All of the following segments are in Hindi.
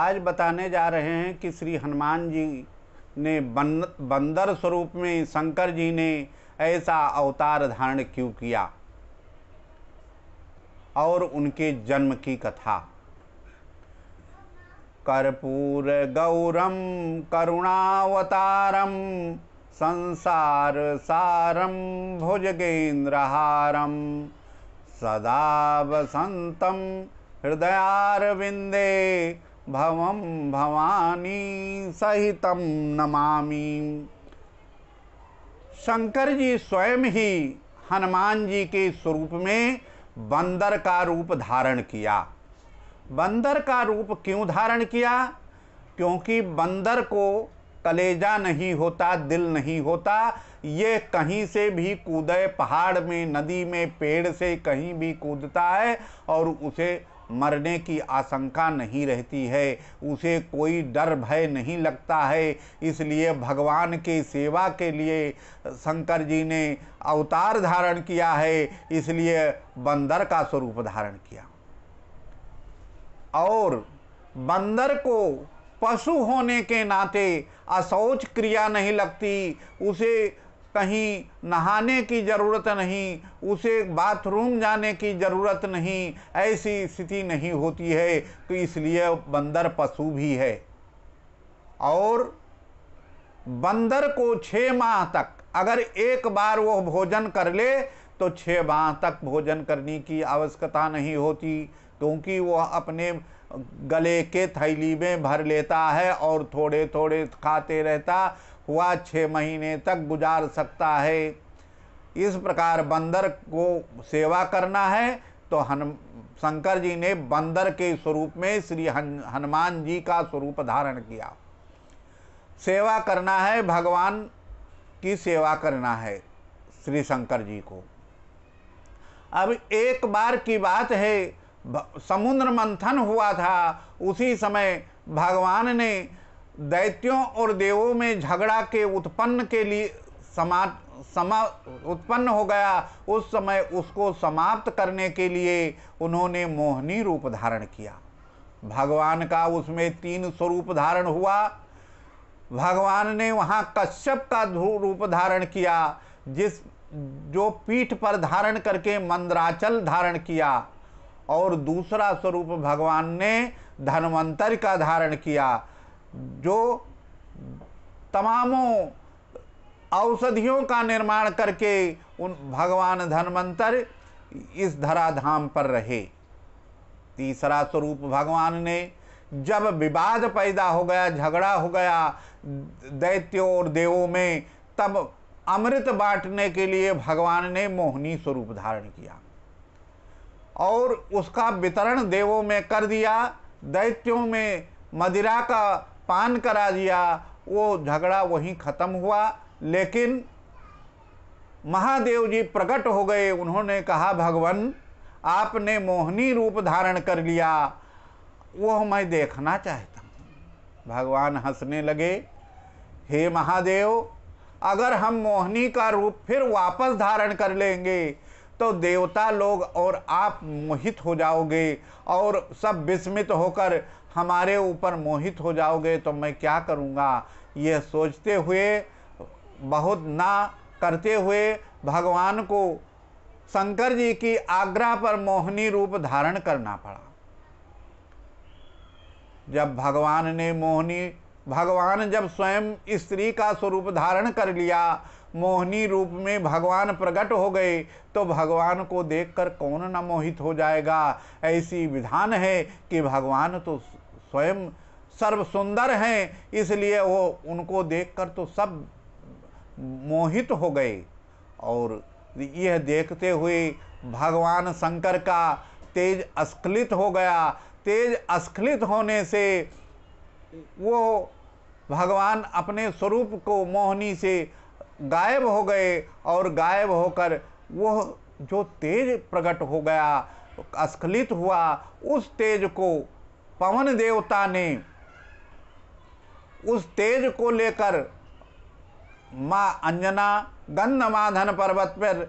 आज बताने जा रहे हैं कि श्री हनुमान जी ने बंदर स्वरूप में शंकर जी ने ऐसा अवतार धारण क्यों किया और उनके जन्म की कथा। कर्पूर गौरम करुणावतारम संसार सारम भुजगेन्द्रहारम सदा वसंतम हृदयारविंदे भवम भवानी सहितम नमामि। शंकर जी स्वयं ही हनुमान जी के स्वरूप में बंदर का रूप धारण किया। बंदर का रूप क्यों धारण किया? क्योंकि बंदर को कलेजा नहीं होता, दिल नहीं होता। ये कहीं से भी कूदे, पहाड़ में, नदी में, पेड़ से कहीं भी कूदता है और उसे मरने की आशंका नहीं रहती है, उसे कोई डर भय नहीं लगता है। इसलिए भगवान के सेवा के लिए शंकर जी ने अवतार धारण किया है, इसलिए बंदर का स्वरूप धारण किया। और बंदर को पशु होने के नाते अशौच क्रिया नहीं लगती, उसे कहीं नहाने की ज़रूरत नहीं, उसे बाथरूम जाने की ज़रूरत नहीं, ऐसी स्थिति नहीं होती है। तो इसलिए बंदर पशु भी है। और बंदर को 6 माह तक अगर एक बार वो भोजन कर ले तो 6 माह तक भोजन करने की आवश्यकता नहीं होती, क्योंकि वो अपने गले के थैली में भर लेता है और थोड़े थोड़े खाते रहता हुआ 6 महीने तक गुजार सकता है। इस प्रकार बंदर को सेवा करना है तो शंकर जी ने बंदर के स्वरूप में श्री हनुमान जी का स्वरूप धारण किया। सेवा करना है, भगवान की सेवा करना है श्री शंकर जी को। अब एक बार की बात है, समुद्र मंथन हुआ था। उसी समय भगवान ने दैत्यों और देवों में झगड़ा के उत्पन्न के लिए उत्पन्न हो गया। उस समय उसको समाप्त करने के लिए उन्होंने मोहिनी रूप धारण किया। भगवान का उसमें 3 स्वरूप धारण हुआ। भगवान ने वहाँ कश्यप का रूप धारण किया, जो पीठ पर धारण करके मंदराचल धारण किया। और दूसरा स्वरूप भगवान ने धन्वंतरि का धारण किया, जो तमामों औषधियों का निर्माण करके उन भगवान धन्वंतरि इस धराधाम पर रहे। तीसरा स्वरूप भगवान ने, जब विवाद पैदा हो गया, झगड़ा हो गया दैत्यों और देवों में, तब अमृत बांटने के लिए भगवान ने मोहिनी स्वरूप धारण किया और उसका वितरण देवों में कर दिया। दैत्यों में मदिरा का पान करा दिया। वो झगड़ा वहीं खत्म हुआ। लेकिन महादेव जी प्रकट हो गए। उन्होंने कहा, भगवान आपने मोहिनी रूप धारण कर लिया, वो मैं देखना चाहता हूँ। भगवान हंसने लगे, हे महादेव, अगर हम मोहिनी का रूप फिर वापस धारण कर लेंगे तो देवता लोग और आप मोहित हो जाओगे और सब विस्मित होकर हमारे ऊपर मोहित हो जाओगे, तो मैं क्या करूँगा। यह सोचते हुए, बहुत ना करते हुए भगवान को शंकर जी की आज्ञा पर मोहिनी रूप धारण करना पड़ा। जब भगवान जब स्वयं स्त्री का स्वरूप धारण कर लिया, मोहिनी रूप में भगवान प्रकट हो गए, तो भगवान को देखकर कौन न मोहित हो जाएगा। ऐसी विधान है कि भगवान तो स्वयं सर्व सुंदर हैं, इसलिए वो उनको देखकर तो सब मोहित हो गए। और यह देखते हुए भगवान शंकर का तेज अस्खलित हो गया। तेज अस्खलित होने से वो भगवान अपने स्वरूप को मोहिनी से गायब हो गए और गायब होकर वो जो तेज प्रकट हो गया, अस्खलित हुआ, उस तेज को पवन देवता ने उस तेज को लेकर माँ अंजना गंधमादन पर्वत पर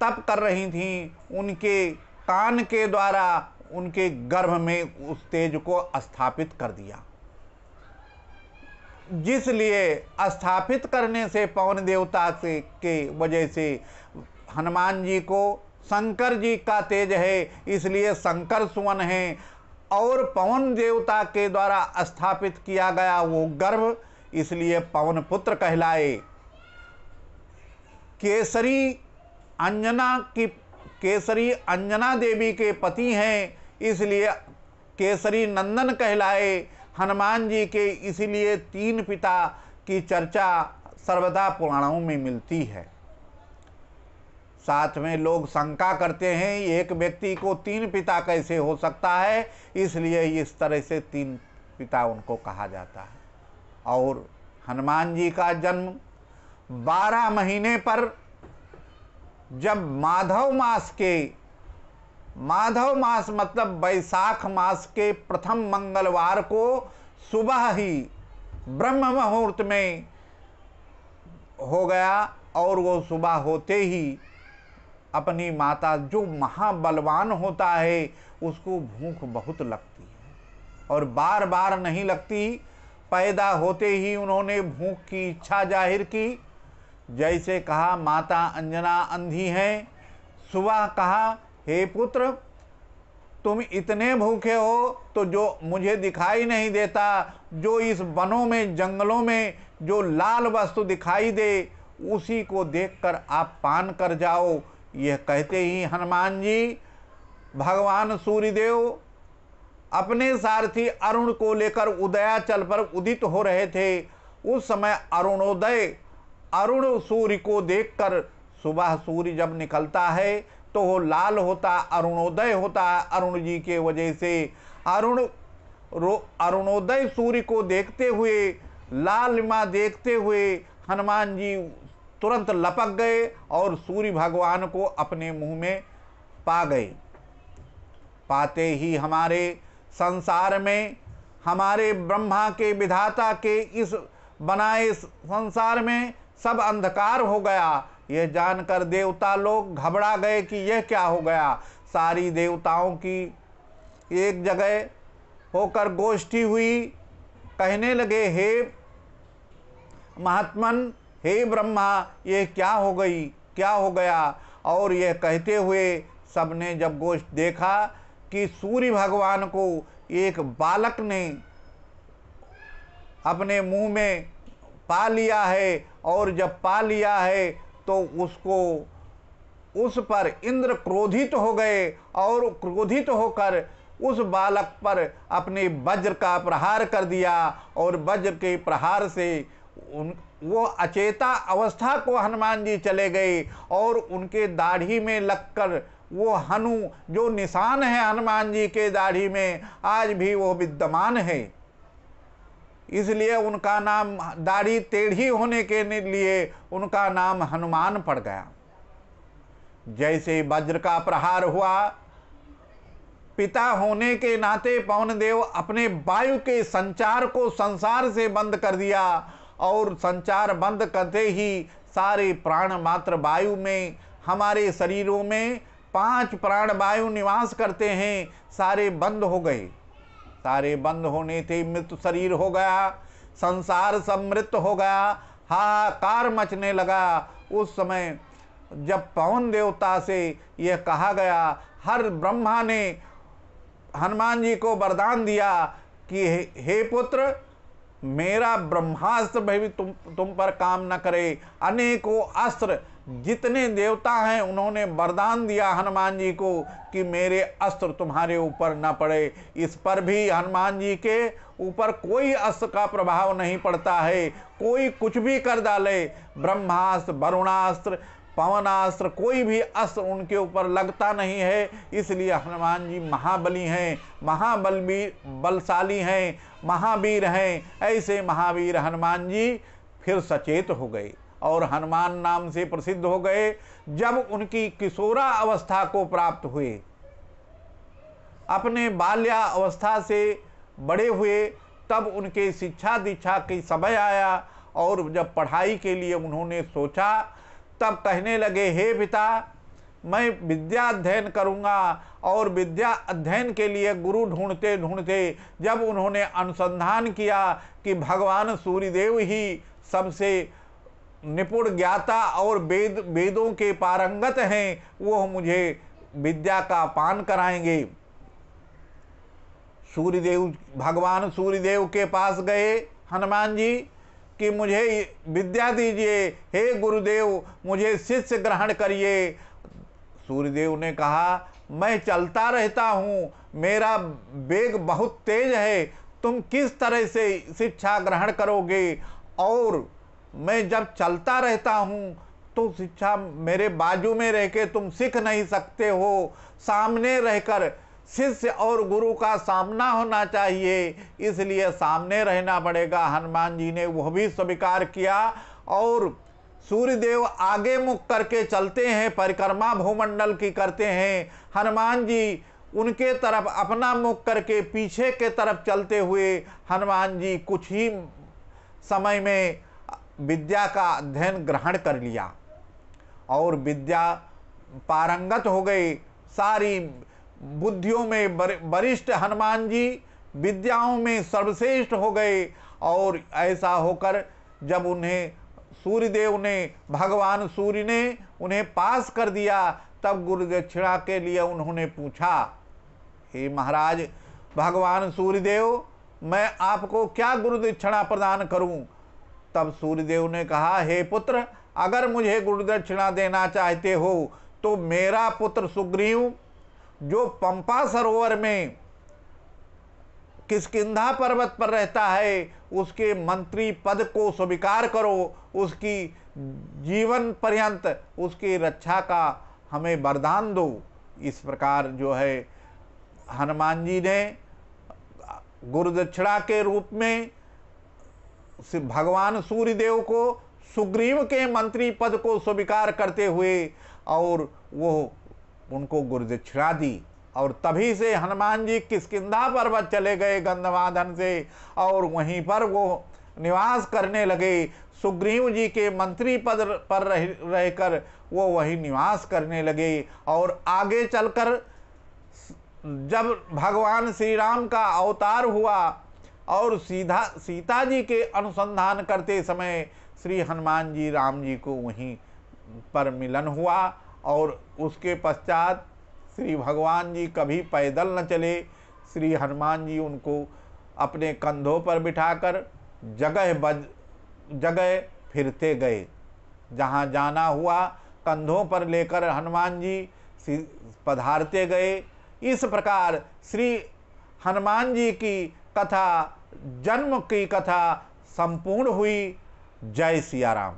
तप कर रही थीं। उनके कान के द्वारा उनके गर्भ में उस तेज को स्थापित कर दिया। जिसलिए स्थापित करने से पवन देवता से के वजह से हनुमान जी को शंकर जी का तेज है, इसलिए शंकर सुवन है। और पवन देवता के द्वारा स्थापित किया गया वो गर्भ, इसलिए पवन पुत्र कहलाए। केसरी अंजना देवी के पति हैं, इसलिए केसरी नंदन कहलाए हनुमान जी के। इसलिए तीन पिता की चर्चा सर्वदा पुराणों में मिलती है। साथ में लोग शंका करते हैं एक व्यक्ति को तीन पिता कैसे हो सकता है, इसलिए इस तरह से तीन पिता उनको कहा जाता है। और हनुमान जी का जन्म 12 महीने पर जब माधव मास मतलब वैशाख मास के प्रथम मंगलवार को सुबह ही ब्रह्म मुहूर्त में हो गया। और वो सुबह होते ही अपनी माता, जो महाबलवान होता है, उसको भूख बहुत लगती है और बार बार नहीं लगती। पैदा होते ही उन्होंने भूख की इच्छा जाहिर की। जैसे कहा माता अंजना अंधी हैं, सुबह कहा हे पुत्र तुम इतने भूखे हो तो जो मुझे दिखाई नहीं देता, जो इस वनों में जंगलों में जो लाल वस्तु दिखाई दे उसी को देखकर आप पान कर जाओ। यह कहते ही हनुमान जी भगवान सूर्यदेव अपने सारथी अरुण को लेकर उदयाचल पर उदित हो रहे थे। उस समय अरुण सूर्य को देखकर, सुबह सूर्य जब निकलता है तो वो लाल होता, अरुणोदय होता है अरुण जी के वजह से। अरुणोदय सूर्य को देखते हुए, लालिमा देखते हुए हनुमान जी तुरंत लपक गए और सूर्य भगवान को अपने मुंह में पा गए। पाते ही हमारे संसार में, हमारे ब्रह्मा के विधाता के इस बनाए संसार में सब अंधकार हो गया। यह जानकर देवता लोग घबरा गए कि यह क्या हो गया। सारी देवताओं की एक जगह होकर गोष्ठी हुई। कहने लगे हे महात्मन, हे ब्रह्मा, ये क्या हो गई, क्या हो गया। और यह कहते हुए सबने जब गोष्ठ देखा कि सूर्य भगवान को एक बालक ने अपने मुंह में पा लिया है, और जब पा लिया है तो उस पर इंद्र क्रोधित हो गए और क्रोधित होकर उस बालक पर अपने वज्र का प्रहार कर दिया। और वज्र के प्रहार से वो अचेता अवस्था को हनुमान जी चले गए और उनके दाढ़ी में लगकर वो हनु जो निशान है हनुमान जी के दाढ़ी में, आज भी वो विद्यमान है। इसलिए उनका नाम, दाढ़ी टेढ़ी होने के लिए उनका नाम हनुमान पड़ गया। जैसे वज्र का प्रहार हुआ, पिता होने के नाते पवन देव अपने वायु के संचार को संसार से बंद कर दिया। और संचार बंद करते ही सारे प्राण मात्र वायु में, हमारे शरीरों में 5 प्राण वायु निवास करते हैं, सारे बंद हो गए। सारे बंद होने से मृत शरीर हो गया, संसार सब मृत हो गया, हाहाकार मचने लगा। उस समय जब पवन देवता से यह कहा गया, हर ब्रह्मा ने हनुमान जी को वरदान दिया कि हे पुत्र, मेरा ब्रह्मास्त्र भी तुम पर काम न करे। अनेकों अस्त्र, जितने देवता हैं उन्होंने वरदान दिया हनुमान जी को कि मेरे अस्त्र तुम्हारे ऊपर न पड़े। इस पर भी हनुमान जी के ऊपर कोई अस्त्र का प्रभाव नहीं पड़ता है। कोई कुछ भी कर डाले, ब्रह्मास्त्र, वरुणास्त्र, पवनास्त्र, कोई भी अस्त्र उनके ऊपर लगता नहीं है। इसलिए हनुमान जी महाबली हैं, बलशाली हैं, महावीर हैं। ऐसे महावीर हनुमान जी फिर सचेत हो गए और हनुमान नाम से प्रसिद्ध हो गए। जब उनकी किशोरा अवस्था को प्राप्त हुए, अपने बाल्या अवस्था से बड़े हुए, तब उनके शिक्षा दीक्षा की समय आया। और जब पढ़ाई के लिए उन्होंने सोचा, तब कहने लगे हे पिता, मैं विद्या अध्ययन करूँगा। और विद्या अध्ययन के लिए गुरु ढूंढते ढूंढते जब उन्होंने अनुसंधान किया कि भगवान सूर्यदेव ही सबसे निपुण ज्ञाता और वेदों के पारंगत हैं, वो मुझे विद्या का पान कराएंगे। भगवान सूर्यदेव के पास गए हनुमान जी कि मुझे विद्या दीजिए, हे गुरुदेव मुझे शिष्य ग्रहण करिए। सूर्यदेव ने कहा, मैं चलता रहता हूँ, मेरा वेग बहुत तेज है, तुम किस तरह से शिक्षा ग्रहण करोगे? और मैं जब चलता रहता हूँ तो शिक्षा मेरे बाजू में रह के तुम सीख नहीं सकते हो, सामने रहकर शिष्य और गुरु का सामना होना चाहिए, इसलिए सामने रहना पड़ेगा। हनुमान जी ने वह भी स्वीकार किया और सूर्यदेव आगे मुख करके चलते हैं, परिक्रमा भूमंडल की करते हैं। हनुमान जी उनके तरफ अपना मुख करके पीछे के तरफ चलते हुए हनुमान जी कुछ ही समय में विद्या का अध्ययन ग्रहण कर लिया और विद्या पारंगत हो गए। सारी बुद्धियों में वरिष्ठ हनुमान जी विद्याओं में सर्वश्रेष्ठ हो गए। और ऐसा होकर जब उन्हें सूर्यदेव ने, भगवान सूर्य ने उन्हें पास कर दिया, तब गुरु दक्षिणा के लिए उन्होंने पूछा, हे महाराज भगवान सूर्यदेव, मैं आपको क्या गुरु दक्षिणा प्रदान करूं? तब सूर्यदेव ने कहा, हे पुत्र, अगर मुझे गुरु दक्षिणा देना चाहते हो तो मेरा पुत्र सुग्रीव जो पंपा सरोवर में किष्किंधा पर्वत पर रहता है, उसके मंत्री पद को स्वीकार करो, उसकी जीवन पर्यंत उसकी रक्षा का हमें वरदान दो। इस प्रकार जो है हनुमान जी ने गुरु दक्षिणा के रूप में भगवान सूर्यदेव को सुग्रीव के मंत्री पद को स्वीकार करते हुए और वो उनको गुरु दक्षिणा दी। और तभी से हनुमान जी किष्किंधा पर्वत चले गए गंधमादन से और वहीं पर वो निवास करने लगे। सुग्रीव जी के मंत्री पद पर रहकर वो वही निवास करने लगे। और आगे चलकर जब भगवान श्री राम का अवतार हुआ और सीता जी के अनुसंधान करते समय श्री हनुमान जी राम जी को वहीं पर मिलन हुआ। और उसके पश्चात श्री भगवान जी कभी पैदल न चले, श्री हनुमान जी उनको अपने कंधों पर बिठाकर जगह फिरते गए। जहाँ जाना हुआ कंधों पर लेकर हनुमान जी पधारते गए। इस प्रकार श्री हनुमान जी की कथा, जन्म की कथा संपूर्ण हुई। जय सिया राम।